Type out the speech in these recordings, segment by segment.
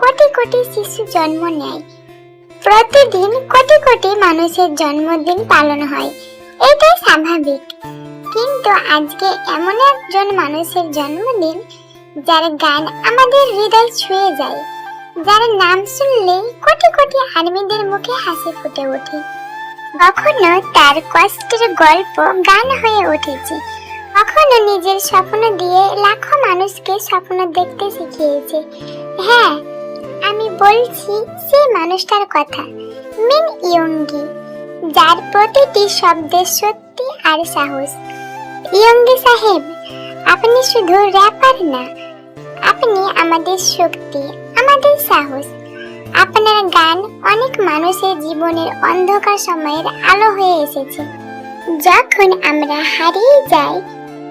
কোটি কোটি শিশু জন্ম নেয়। প্রতিদিন কোটি কোটি মানুষের জন্মদিন পালন হয়, এটাই স্বাভাবিক। কিন্তু আজকে এমন একজন মানুষের জন্মদিন যার গান আমাদের হৃদয় ছুঁয়ে যায়, যার নাম শুনলেই কোটি কোটি আর্মিদের মুখে হাসি ফুটে ওঠে। কখনো তার কষ্টের গল্প গান হয়ে উঠেছে, কখনো নিজের স্বপ্ন দিয়ে লাখো মানুষকে স্বপ্ন দেখতে শিখিয়েছে। হ্যাঁ, আমি বলছি সেই মানুষটার কথা, মিন ইয়ংগি, যার প্রতিটি শব্দের সত্যি আর সাহস। ইয়ংগি সাহেব, আপনি শুধু র্যাপার না, আপনি আমাদের শক্তি, আমাদের সাহস। আপনার গান অনেক মানুষের জীবনের অন্ধকার সময়ের আলো হয়ে এসেছে। যখন আমরা হারিয়ে যাই,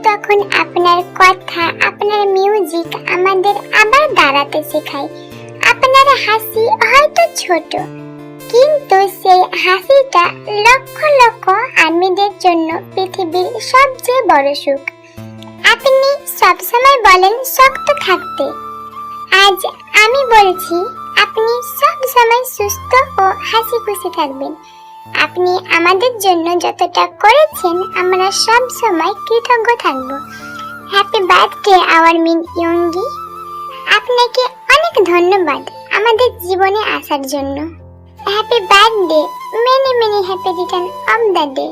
তখন আপনার কথা, আপনার মিউজিক আমাদের আবার দাঁড়াতে শেখায়। আপনার হাসি হয়তো ছোট, কিন্তু সেই হাসিটা লক্ষ লক্ষ আর্মিদের জন্য পৃথিবীর সবচেয়ে বড় সুখ। আপনি সবসময় বলেন শক্ত থাকতে, আজ আমি বলছি আপনি সব সময় সুস্থ ও হাসি খুশি থাকবেন। আপনি আমাদের জন্য যতটা করেছেন, আমরা সব সময় কৃতজ্ঞ থাকব। হ্যাপি বার্থডে আওয়ার মিন ইয়ংগি। আপনাকে অনেক ধন্যবাদ আমাদের জীবনে আসার জন্য। Happy birthday, many many happy return of the day.